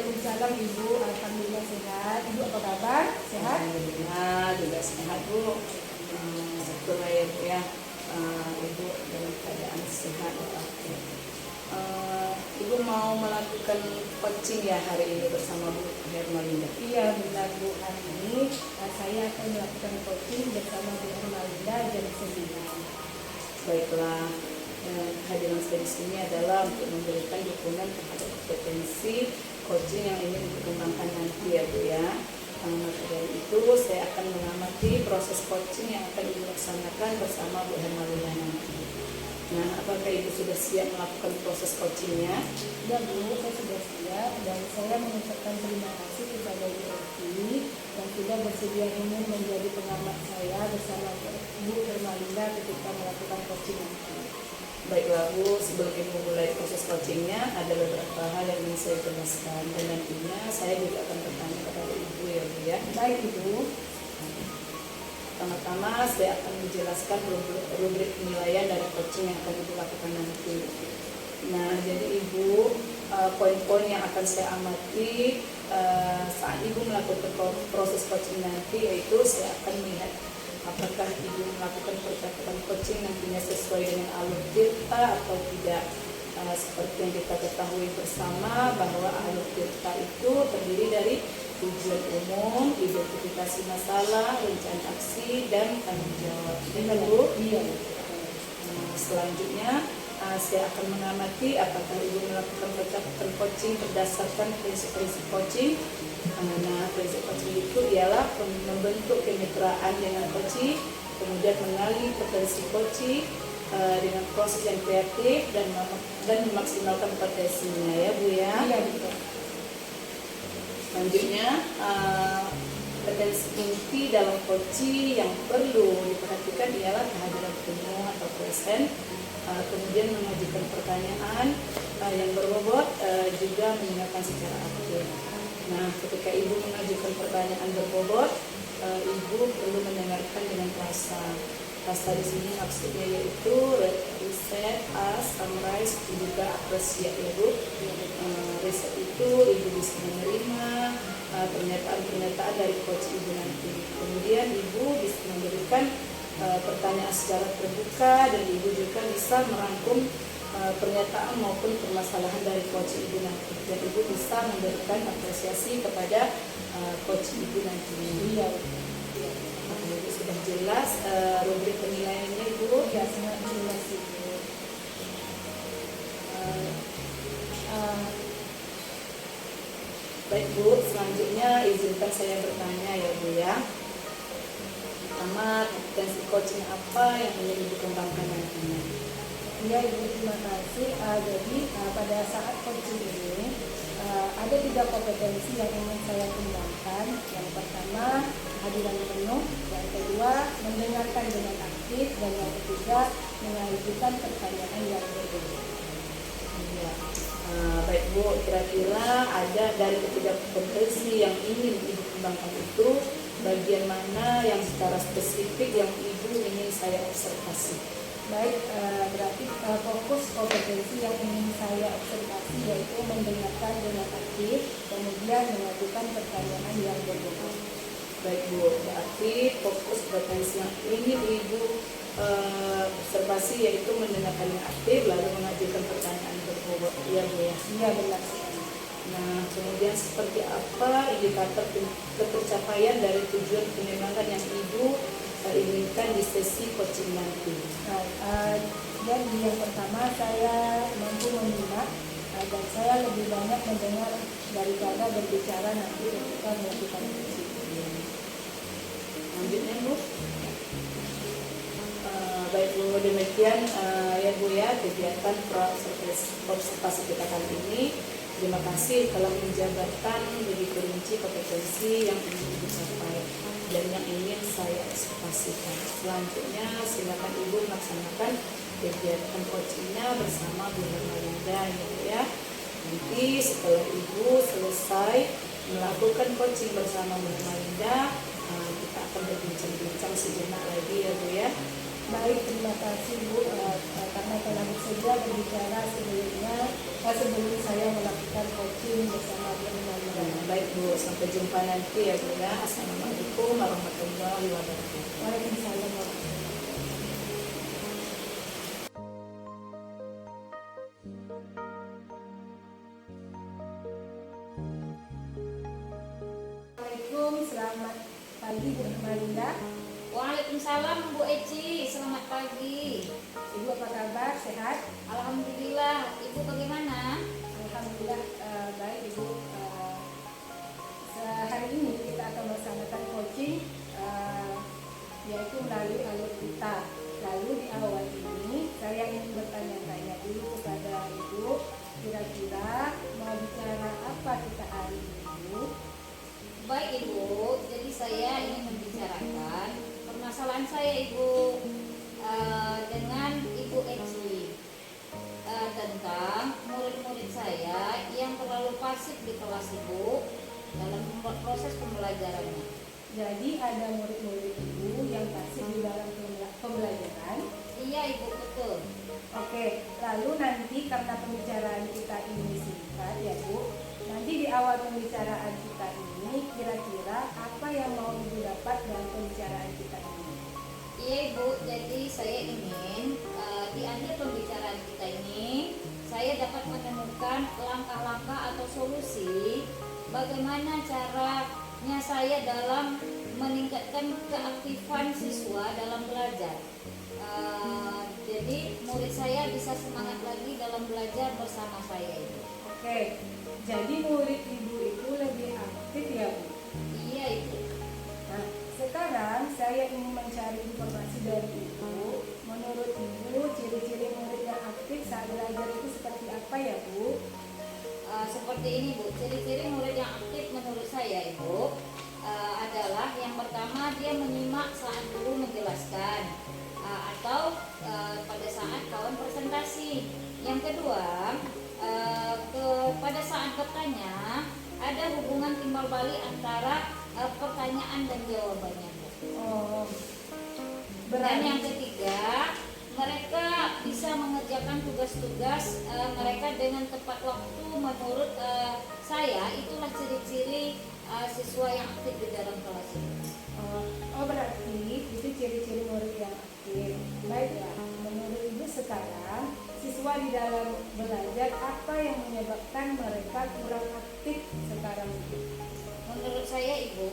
Waalaikumsalam Ibu, alhamdulillah sehat. Ibu apa kabar? Sehat? Alhamdulillah juga sehat Bu. Syukur ya Bu ya. Ibu dalam keadaan sehat walafiat. Ibu mau melakukan coaching ya hari ini bersama Bu Hermalinda. Iya benar Bu, hari ini saya akan melakukan coaching bersama Bu Hermalinda jam 9. Baiklah, hadiran saya di sini adalah untuk memberikan dukungan kepada kompetensi coaching yang ingin dikembangkan nanti ya Bu ya. Maka dari itu saya akan mengamati proses coaching yang akan dilaksanakan bersama Bu Hermalinda nanti. Nah, apakah Ibu sudah siap melakukan proses coachingnya? Ya Bu, saya sudah siap dan saya mengucapkan terima kasih kepada Ibu Eti yang sudah bersedia ingin menjadi pengamat saya bersama Bu Hermalinda ketika melakukan coaching nanti. Baiklah Bu, sebelum Ibu mulai proses coachingnya ada beberapa hal yang ingin saya jelaskan dan nantinya saya juga akan bertanya kepada Ibu ya Bu ya. Baik Ibu. Pertama-tama saya akan menjelaskan rubrik penilaian dari coaching yang akan Ibu lakukan nanti. Nah, jadi Ibu, poin-poin yang akan saya amati saat Ibu melakukan proses coaching nanti yaitu saya akan melihat apakah Ibu melakukan percakapan coaching nantinya sesuai dengan alur tirta atau tidak. Seperti yang kita ketahui bersama bahwa alur tirta itu terdiri dari tujuan umum, identifikasi masalah, rencana aksi, dan tanggung jawab. Ini Bu. Iya. Selanjutnya saya akan mengamati apakah Ibu melakukan percakapan coaching berdasarkan prinsip-prinsip coaching. Nah, prinsip coaching itu ialah membentuk kemitraan dengan coaching, kemudian mengalih potensi coaching dengan proses yang kreatif dan memaksimalkan potensinya ya Bu ya. Iya betul. Selanjutnya potensi inti dalam coaching yang perlu diperhatikan ialah kehadiran penuh atau present, kemudian mengajukan pertanyaan yang berbobot, juga mendengarkan secara aktif. Nah, ketika Ibu mengajukan pertanyaan berbobot, Ibu perlu mendengarkan dengan rasa. Rasa di sini maksudnya yaitu riset, summarize, juga apresiasi ya Bu. Riset itu Ibu bisa menerima pernyataan-pernyataan dari coach Ibu nanti. Kemudian Ibu bisa memberikan pertanyaan secara terbuka dan Ibu juga bisa merangkum pernyataan maupun permasalahan dari coach Ibu nanti. Dan Ibu bisa memberikan apresiasi kepada coach Ibu nanti. Iya. Ibu sudah jelas rubrik penilaiannya Ibu. Ya sangat jelas Ibu. Baik Bu, selanjutnya izinkan saya bertanya ya Bu ya. Pertama, kompetensi coaching apa yang ingin Ibu kembangkan nantinya? Ya Ibu, terima kasih. Jadi pada saat coaching ini ada 3 kompetensi yang ingin saya kembangkan. Yang pertama, kehadiran penuh. Yang kedua, mendengarkan dengan aktif. Dan yang ketiga, mengajukan pertanyaan yang berbeda. Ya. Baik Bu, kira-kira ada dari ketiga kompetensi yang ingin Ibu kembangkan itu bagian mana yang secara spesifik yang Ibu ingin saya observasi? Baik, berarti fokus kompetensi yang ingin saya observasi yaitu mendengarkan dengan aktif, kemudian mengajukan pertanyaan yang berbobot. Baik Bu, berarti fokus kompetensi yang ingin Ibu observasi yaitu mendengarkan yang aktif lalu mengajukan pertanyaan berbobot. Iya Bu ya? Iya benar sekali. Nah, kemudian seperti apa indikator ketercapaian dari tujuan pengembangan yang Ibu inginkan di sesi coaching nanti? Jadi yang pertama saya mampu menyimak dan saya lebih banyak mendengar daripada berbicara nanti ketika melakukan coaching. Lanjutnya Bu. Baik Bu, demikian ya Bu ya kegiatan observasi kita kali ini. Terima kasih telah menjabarkan begitu rinci kompetensi yang ingin Ibu capai dan yang ingin saya observasikan. Selanjutnya silakan Ibu melaksanakan kegiatan coachingnya bersama Bu Hermalinda ya Bu ya. Nanti setelah Ibu selesai melakukan coaching bersama Bu Hermalinda, kita akan berbincang-bincang sejenak lagi ya Bu ya. Baik, terima kasih Bu karena telah bersedia berbicara sebelum saya melakukan coaching bersama Bu Hermalinda. Bu. Sampai jumpa nanti ya Bu ya. Assalamualaikum warahmatullahi wabarakatuh. Waalaikumsalam warahmatullahi Assalamualaikum, selamat pagi Bu Malinda. Waalaikumsalam Bu Eci, selamat pagi. Ibu apa kabar? Sehat? Alhamdulillah, Ibu bagaimana? Alhamdulillah baik Ibu. Hari ini kita akan melaksanakan coaching yaitu melalui alur kita. Lalu di awal ini saya ingin bertanya-tanya dulu kepada Ibu, kira-kira mau bicara apa kita hari ini Ibu? Baik Ibu, jadi saya ingin membicarakan permasalahan saya Ibu dengan Ibu Eci tentang murid-murid saya yang terlalu pasif di kelas Ibu dalam proses pembelajarannya. Jadi ada murid-murid Ibu yang pasif di dalam pembelajaran. Iya Ibu, betul. Oke, lalu nanti karena pembicaraan kita ini singkat ya Bu, nanti di awal pembicaraan kita ini kira-kira apa yang mau Ibu dapat dalam pembicaraan kita ini? Iya Ibu, jadi saya ingin di akhir pembicaraan kita ini saya dapat menemukan langkah-langkah atau solusi bagaimana caranya saya dalam meningkatkan keaktifan siswa dalam belajar. Jadi murid saya bisa semangat lagi dalam belajar bersama saya Ibu. Oke, jadi murid Ibu itu lebih aktif ya Bu? Iya Ibu. Nah, sekarang saya ingin mencari informasi dari Ibu. Menurut Ibu, ciri-ciri murid yang aktif saat belajar itu seperti apa ya Bu? Seperti ini Bu, ciri-ciri murid yang aktif menurut saya Ibu adalah yang pertama dia menyimak saat guru menjelaskan atau pada saat kawan presentasi. Yang kedua, pada saat bertanya ada hubungan timbal balik antara pertanyaan dan jawabannya Bu. Oh, Dan yang ketiga, mereka bisa mengerjakan tugas-tugas mereka dengan tepat waktu. Menurut saya itulah ciri-ciri siswa yang aktif di dalam kelas ini. Oh berarti itu ciri-ciri murid yang aktif. Baiklah, menurut Ibu sekarang siswa di dalam belajar apa yang menyebabkan mereka kurang aktif sekarang itu? Menurut saya Ibu,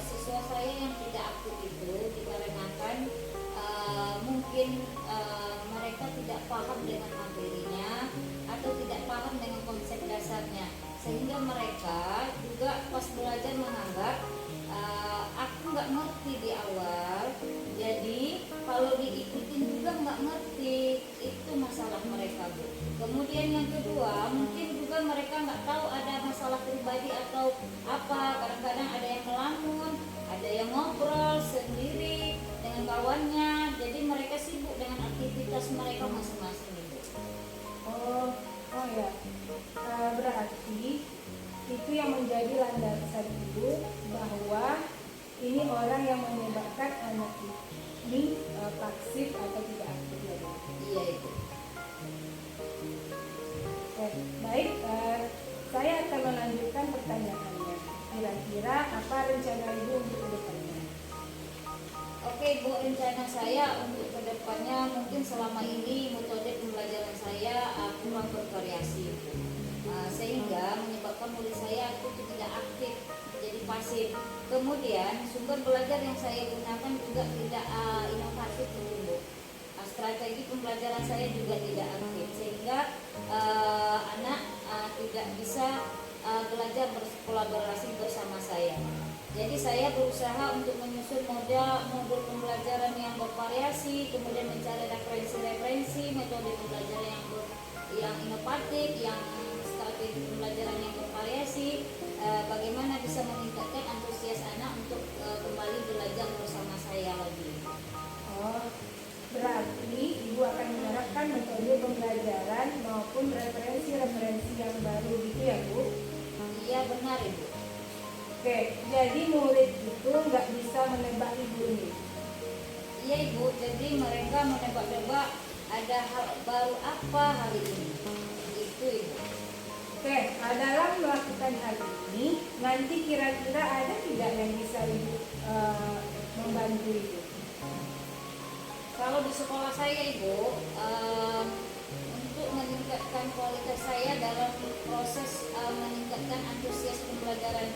siswa saya yang tidak aktif itu dikarenakan mungkin mereka tidak paham dengan materinya atau tidak paham dengan konsep dasarnya, sehingga mereka juga pas belajar menganggap aku nggak ngerti di awal, jadi kalau diikutin juga nggak ngerti. Itu masalah mereka Bu. Kemudian yang kedua, mungkin juga mereka nggak tahu ada masalah pribadi atau apa. Kadang-kadang ada yang melamun, ada yang ngobrol sendiri dengan kawannya, jadi mereka sibuk dengan aktivitas mereka masing-masing Bu. Oh ya, berarti itu yang menjadi landasan Ibu bahwa ini orang yang menyebabkan anak ini pasif atau tidak aktif ya Bu? Iya Ibu. Oke, baik, saya akan melanjutkan pertanyaannya. Kira-kira apa rencana Ibu untuk kedepannya? Oke Bu, rencana saya untuk kedepannya mungkin selama ini metode pembelajaran saya kurang bervariasi Bu. Sehingga menyebabkan murid saya itu tidak aktif, jadi pasif. Kemudian sumber belajar yang saya gunakan juga tidak inovatif Bu. Strategi pembelajaran saya juga tidak aktif, sehingga anak tidak bisa belajar berkolaborasi bersama saya. Jadi saya berusaha untuk menyusun modul pembelajaran yang bervariasi, kemudian mencari referensi-referensi metode pembelajaran yang inovatif, yang strategi pembelajaran yang bervariasi, bagaimana bisa meningkatkan antusias anak untuk kembali belajar bersama saya lagi. Oh, berarti Ibu akan menerapkan metode pembelajaran maupun referensi-referensi yang baru gitu ya Bu? Iya benar Ibu. Oke, jadi murid itu nggak bisa menebak Ibu nih? Iya Ibu, jadi mereka menebak-nebak ada hal baru apa hari ini. Itu Ibu. Oke, dalam melakukan hal ini, nanti kira-kira ada tidak yang bisa Ibu membantu Ibu? Kalau di sekolah saya Ibu, untuk meningkatkan kualitas saya dalam proses meningkatkan antusias pembelajaran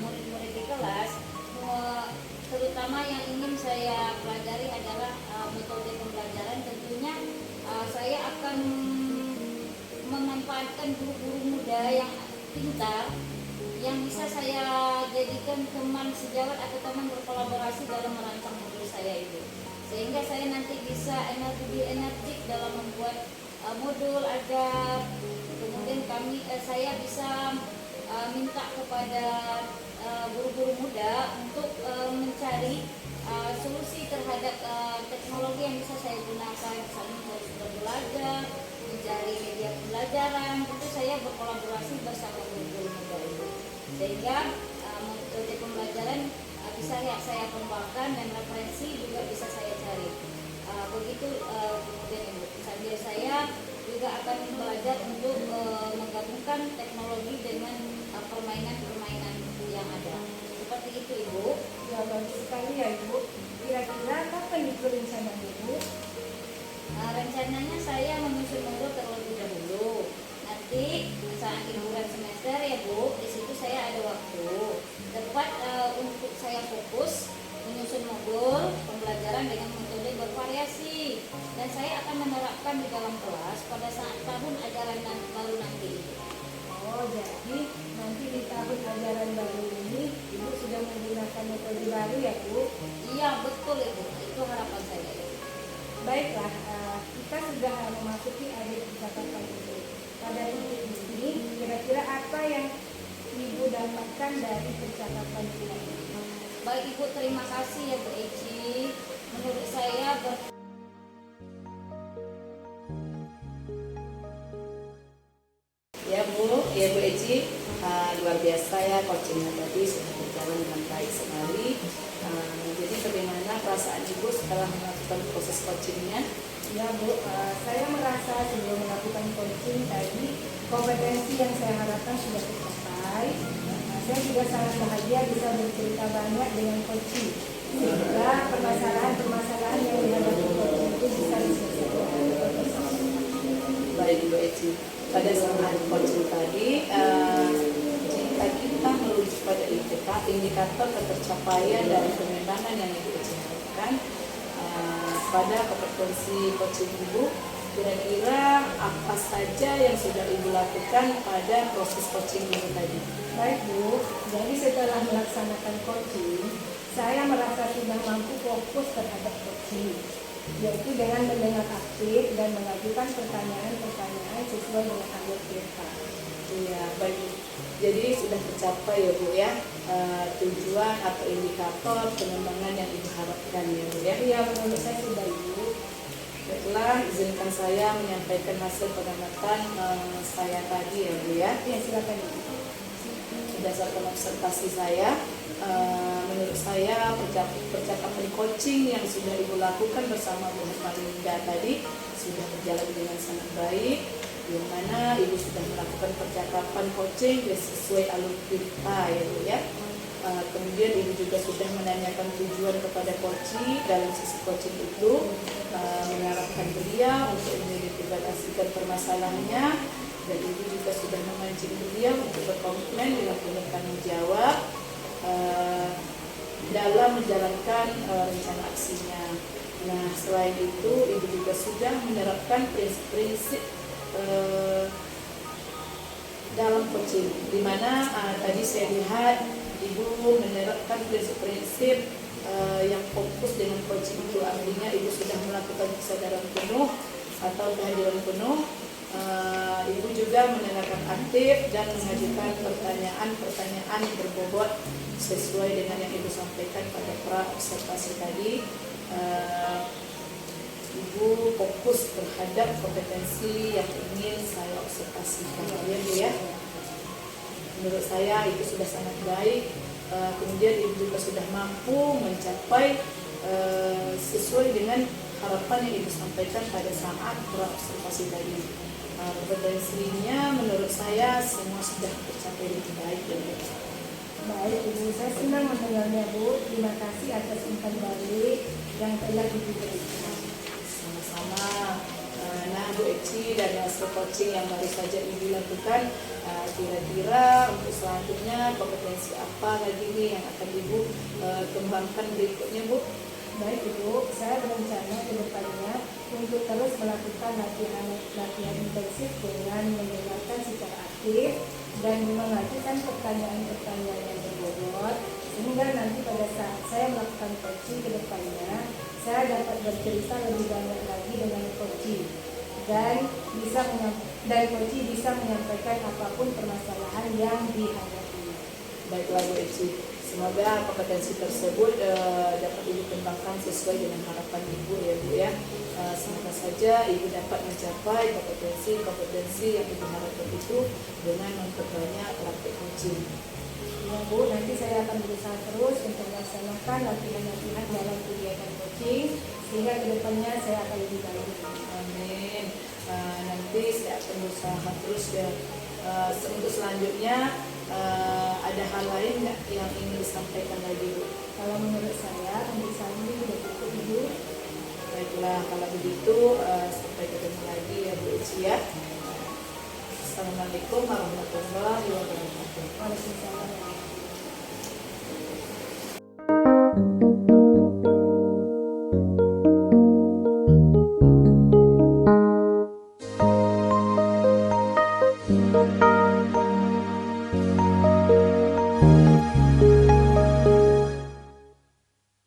murid-murid di kelas, terutama yang ingin saya pelajari adalah metode pembelajaran. Tentunya saya akan memanfaatkan guru-guru muda yang pintar, yang bisa saya jadikan teman sejawat atau teman berkolaborasi dalam merancang modul saya itu, sehingga saya nanti bisa lebih energik dalam membuat modul agar kemudian saya bisa minta kepada guru-guru muda untuk mencari solusi terhadap teknologi yang bisa saya gunakan, misalnya mencari sumber belajar, mencari media pembelajaran. Tentu saya berkolaborasi bersama guru-guru muda itu, sehingga metode pembelajaran bisa saya kembangkan dan referensi juga bisa saya cari. Begitu kemudian Ibu, sambil saya juga akan belajar untuk menggabungkan teknologi dengan permainan-permainan yang ada. Seperti itu Ibu. Ya, bagus sekali ya Ibu. Kira-kira kapan itu rencana Ibu? Rencananya saya menyusun modul terlebih dahulu. Nanti saat liburan semester ya Bu, di situ saya ada waktu tepat untuk saya fokus menyusun modul pembelajaran dengan metode bervariasi, dan saya akan menerapkan di dalam kelas pada saat tahun ajaran baru nanti. Oh, jadi nanti di tahun ajaran baru ini Ibu sudah menggunakan metode baru ya Bu? Iya betul Ibu, itu harapan saya. Baiklah, kita sudah memasuki akhir percakapan Ibu. Pada titik ini, kira-kira apa yang Ibu dapatkan dari percakapan kita ini? Baik Ibu, terima kasih ya Bu Eci. Menurut saya Ya Bu Eci, luar biasa ya coachingnya tadi sudah berjalan dengan baik sekali. Jadi bagaimana perasaan Ibu setelah melakukan proses coachingnya? Ya Bu, saya merasa sebelum melakukan coaching tadi kompetensi yang saya harapkan sudah tercapai. Saya juga sangat bahagia bisa bercerita banyak dengan coaching, sehingga permasalahan-permasalahan yang dihadapi coaching itu bisa diselesaikan. Baik Bu Eci, pada saat coaching tadi, jika kita merujuk pada indikator ketercapaian dari pengembangan yang Ibu harapkan pada kompetensi coaching Ibu, kira-kira apa saja yang sudah Ibu lakukan pada proses coaching Ibu tadi? Baik Bu, jadi setelah melaksanakan coaching, saya merasa sudah mampu fokus terhadap coaching, yaitu dengan mendengar aktif dan mengajukan pertanyaan-pertanyaan sesuai dengan alur cerita. Iya, baik. Jadi sudah tercapai ya Bu ya, tujuan atau indikator pengembangan yang Ibu harapkan ya Bu ya. Iya, menurut saya sudah Ibu. Baiklah, izinkan saya menyampaikan hasil pengamatan saya tadi ya Bu ya. Ya, silakan Ibu. Berdasarkan observasi saya, menurut saya percakapan coaching yang sudah Ibu lakukan bersama Bu Hermalinda tadi sudah berjalan dengan sangat baik, di mana Ibu sudah melakukan percakapan coaching sesuai alur cerita ya Bu ya. Kemudian Ibu juga sudah menanyakan tujuan kepada coaching dalam sisi coaching itu, mengarahkan beliau untuk mengidentifikasikan permasalahannya, dan Ibu juga sudah memancing beliau untuk berkomitmen dengan penuh tanggung jawab dalam menjalankan rencana aksinya. Nah, selain itu Ibu juga sudah menerapkan prinsip-prinsip dalam coaching, di mana tadi saya lihat Ibu menerapkan prinsip-prinsip yang fokus dengan coaching itu, artinya Ibu sudah melakukan kesadaran penuh atau kehadiran penuh. Ibu juga menanyakan aktif dan mengajukan pertanyaan-pertanyaan berbobot sesuai dengan yang Ibu sampaikan pada pra observasi tadi. Ibu fokus terhadap kompetensi yang ingin saya observasikan ya Bu ya. Menurut saya itu sudah sangat baik. Kemudian Ibu juga sudah mampu mencapai sesuai dengan harapan yang Ibu sampaikan pada saat pra observasi tadi. Kompetensinya menurut saya semua sudah tercapai dengan baik ya Bu. sebenarnya Bu. Terima kasih atas umpan balik yang telah diberikan. Sama-sama. Nah, Bu Eci dari hasil coaching yang baru saja Ibu lakukan, kira-kira untuk selanjutnya kompetensi apa lagi nih yang akan Ibu kembangkan berikutnya, Bu? Baik Ibu, saya berencana ke depannya untuk terus melakukan latihan intensif dengan mendengarkan secara aktif dan mengajukan pertanyaan-pertanyaan yang berbobot, sehingga nanti pada saat saya melakukan coaching ke depannya, saya dapat bercerita lebih banyak lagi dengan coaching dan coaching bisa menyampaikan apapun permasalahan yang dihadapi. Baiklah Bu Eci, semoga kompetensi tersebut dapat Ibu kembangkan sesuai dengan harapan Ibu ya Bu ya. Semoga saja Ibu dapat mencapai kompetensi yang Ibu harapkan itu dengan memperbanyak praktik coaching. Ya Bu, nanti saya akan berusaha terus untuk melaksanakan latihan-latihan dalam kegiatan coaching sehingga kedepannya saya akan lebih baik. Amin. Nanti saya akan berusaha terus ya. Untuk selanjutnya ada hal lain nggak yang ingin disampaikan lagi Bu? Kalau menurut saya, untuk saat ini sudah cukup Ibu. Baiklah, kalau begitu sampai ketemu lagi ya Bu Eci ya. Assalamualaikum warahmatullahi wabarakatuh. Waalaikumsalam.